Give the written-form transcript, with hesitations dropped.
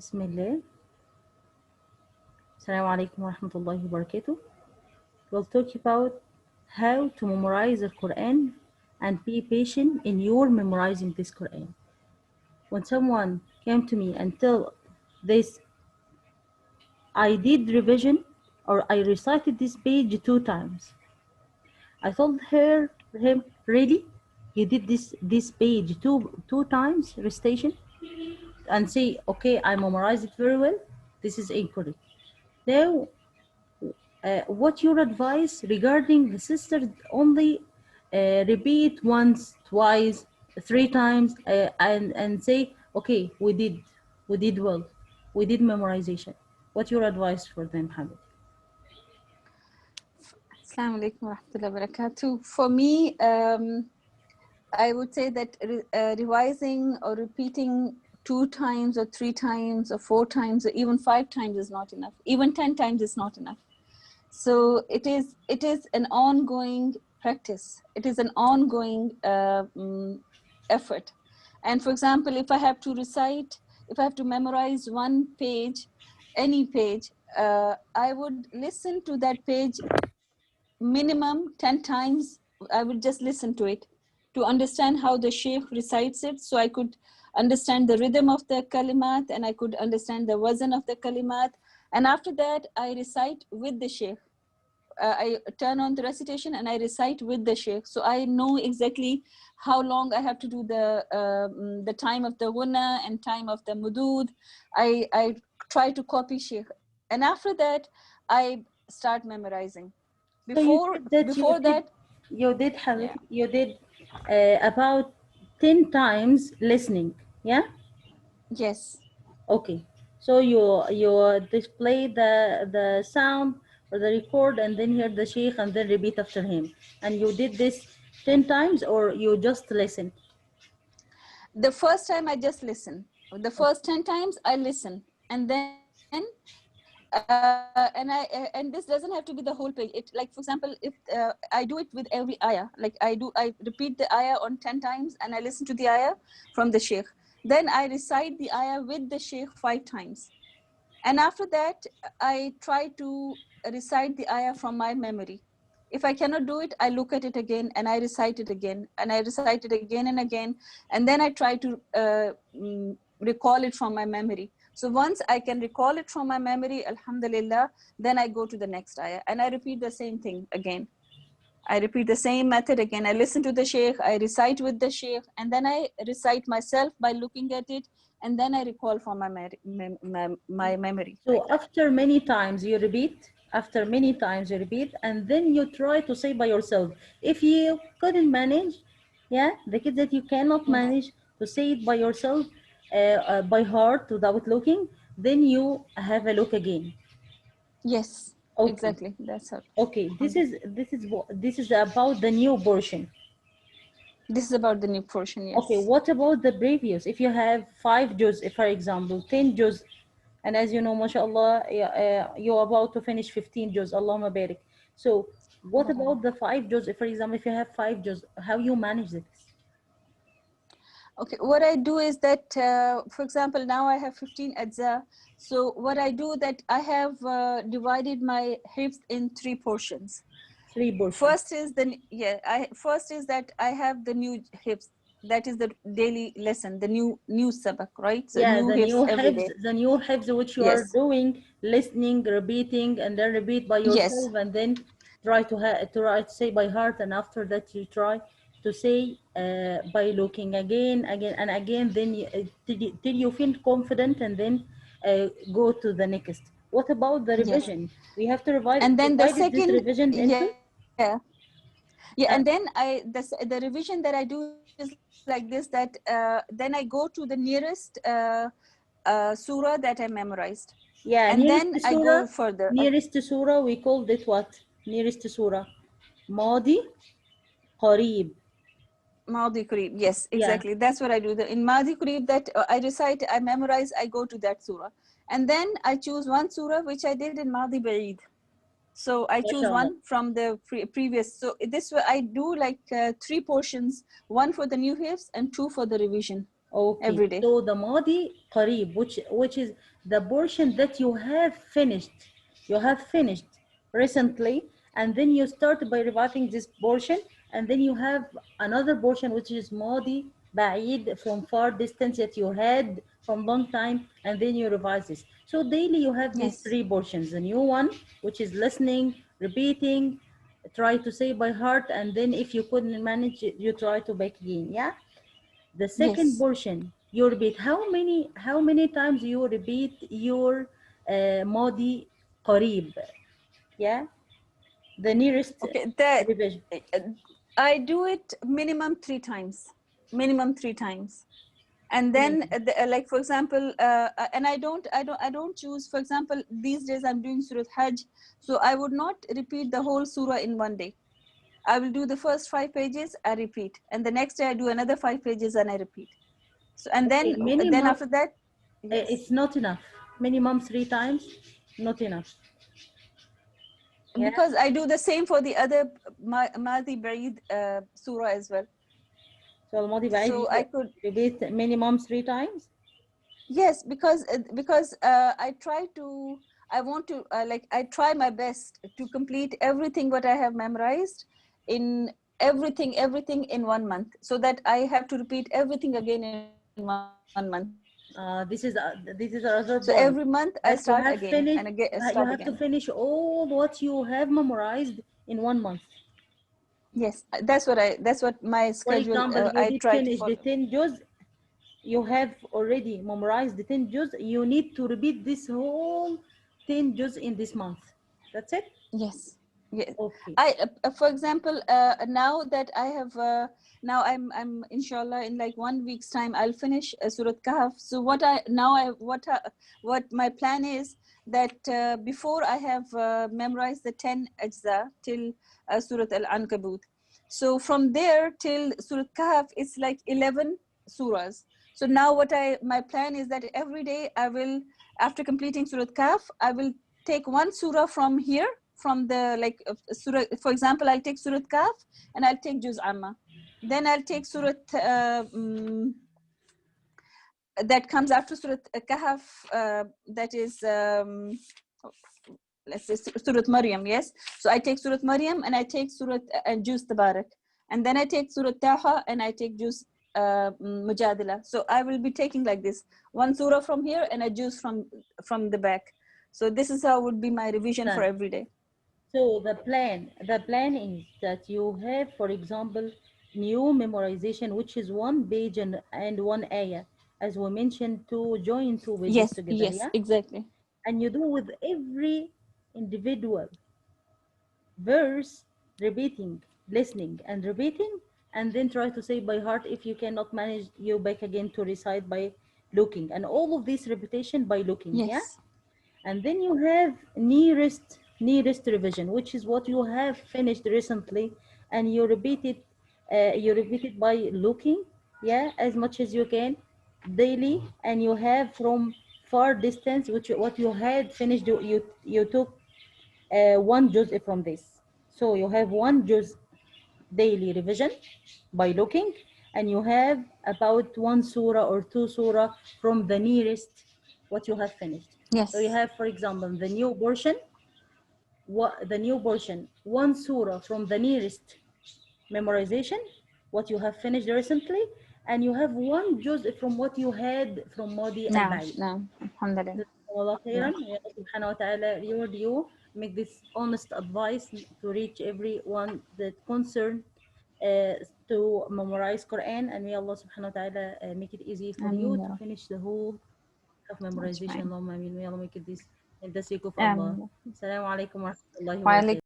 Bismillah. Assalamu alaikum wa rahmatullahi wa barakatuh. We'll talk about how to memorize the Quran and be patient in your memorizing this Quran. When someone came to me and tell this, I did revision or I recited this page 2 times. I told him, really? You did this page two times recitation? And say, okay, I memorized it very well. This is incorrect. Now, what your advice regarding the sisters only repeat once, twice, 3 times, and say, okay, we did well, we did memorization. What's your advice for them, Hamid? Assalamu alaikum wa rahmatullahi wa barakatuh. For me, I would say that revising or repeating 2 times or 3 times or 4 times or even 5 times is not enough. Even 10 times is not enough. So it is an ongoing practice. It is an ongoing effort. And for example, if I have to memorize one page, any page, I would listen to that page minimum 10 times. I would just listen to it to understand how the sheikh recites it, so I could understand the rhythm of the kalimat and I could understand the wazn of the kalimat. And after that, I recite with the sheikh. I turn on the recitation and I recite with the sheikh. So I know exactly how long I have to do the time of the gunna and time of the mudud. I try to copy sheikh. And after that, I start memorizing. Before that, you did have yeah. you did about 10 times listening, yeah? Yes. Okay, so you display the sound or the record and then hear the sheikh and then repeat after him. And you did this 10 times or you just listen? The first time I just listen. The first 10 times I listen, and then and this doesn't have to be the whole page. It, like for example, if I do it with every ayah, like I repeat the ayah on 10 times and I listen to the ayah from the sheikh. Then I recite the ayah with the sheikh 5 times. And after that, I try to recite the ayah from my memory. If I cannot do it, I look at it again and I recite it again and I recite it again and again. And then I try to recall it from my memory. So once I can recall it from my memory, alhamdulillah, then I go to the next ayah and I repeat the same thing again. I repeat the same method again. I listen to the sheikh, I recite with the sheikh, and then I recite myself by looking at it, and then I recall from my memory. So Like that. after many times you repeat, and then you try to say by yourself. If you couldn't manage, yeah, the kids that you cannot Yes. manage to say it by yourself, by heart without looking, then you have a look again. Yes, Okay, exactly. That's it. okay. This is about the new portion. This is about the new portion. Okay, Yes. what about the previous? If you have 5 juz, for example, 10 juz, and as you know, mashallah, you're about to finish 15 juz, Allahumma barik. So, what about the 5 juz? For example, if you have 5 juz, how you manage this? Okay, what I do is that, for example, now I have 15 ajza. So what I do that I have divided my hifz in 3 portions. 3 portions. First is first is that I have the new hifz. That is the daily lesson, the new sabak, right? So Yeah, new hifz every day. the new hifz which you are Yes. doing, listening, repeating, and then repeat by Yes. yourself, and then try to say by heart, and after that you try to say by looking again and again. Then till you feel confident, and then go to the next. What about the Yes. revision? We have to And then the divide this second, revision into. yeah, Uh, and then the revision that I do is like this, that then I go to the nearest surah that I memorized, yeah, and then I go further. nearest to surah, we called it what? Nearest to surah. Madi, Qarib. Madi Qurib, yes, Yeah, exactly. That's what I do. In Madi Qurib, that I recite, I memorize, I go to that surah, and then I choose one surah which I did in Madi Baeed. So I choose mashallah. one from the previous. So this way I do like 3 portions, one for the new hifz and 2 for the revision. Okay, every day. so the madi qarib, which is the portion that you have finished recently, and then you start by revising this portion, and then you have another portion which is madi ba'id, from far distance that you had from long time, and then you revise this. So daily you have these Yes, three portions: the new one, which is listening, repeating, try to say by heart, and then if you couldn't manage it, you try to back again. Yeah. The second yes. portion, you repeat. How many times you repeat your modi qarib? Yeah, the nearest Okay, that revision. I do it minimum 3 times. Minimum 3 times. And then Minimum. like for example and I don't choose, for example, these days I'm doing surah hajj, so I would not repeat the whole surah in one day. I will do the first 5 pages, I repeat, and the next day I do another 5 pages and I repeat. So and Okay, then minimum. after that, yes, It's not enough. Minimum 3 times, not enough. Yeah. because I do the same for the other Madhi Barid surah as well. So al-madi ba'id, So I you could, repeat minimum 3 times. yes, because I want to like I try my best to complete everything what I have memorized in everything in 1 month, so that I have to repeat everything again in 1 month. This is this is So another every point, month I start that you again have and finished. start You again. have to finish all what you have memorized in 1 month. Yes, that's what my For schedule example, you I did try to finish the follow. 10 juz, you have already memorized the 10 juz, you need to repeat this whole 10 juz in this month. That's it? Yes, yes. Okay. I for example, now that I have now I'm inshallah in like 1 week's time I'll finish Surat Kahf. So what my plan is that before I have memorized the 10 ajza till Surat Al-Ankabut. So from there till Surat Kahf it's like 11 surahs. So now my plan is that every day I will, after completing Surat Kahf, I will take one surah from here, from the like surah. For example, I'll take Surat Kaf and I'll take Juz Amma. Then I'll take Surat that comes after Surat Kahf, that is let's say Surat Maryam. Yes, so I take Surat Maryam and I take Surat and Juz Tabarak, and then I take Surat Taha and I take Juz Mujadila. So I will be taking like this, one surah from here and a Juz from the back. So this is how would be my revision for Done. every day. So the plan is that you have, for example, new memorization, which is one page and one ayah, as we mentioned, to join two pages Yes, together, yes, yeah? exactly. And you do with every individual verse, repeating, listening, and repeating, and then try to say by heart. If you cannot manage, you back again to recite by looking, and all of this repetition by looking, yeah. Yes, And then you have nearest revision, which is what you have finished recently, and you repeat it by looking, yeah, as much as you can daily. And you have from far distance, which what you had finished, you took one juz from this. So you have one juz daily revision by looking, and you have about one surah or two surah from the nearest what you have finished. So you yes, have, for example, the new portion, one surah from the nearest memorization, what you have finished recently, and you have one juz from what you had from Madi now, al-Ba'id. now, alhamdulillah. Allah Yeah, khairan. May Allah subhanahu wa ta'ala reward you. Make this honest advice to reach everyone that concerned to memorize Quran, and may Allah subhanahu wa ta'ala make it easy for Ameen you ya to Rabbi. finish the whole of memorization. Ajma'in. Allahumma ameen. May Allah make it this in the sake of Allah. Ameen. Assalamu alaikum wa rahmatullahi wa Wa barakatuh.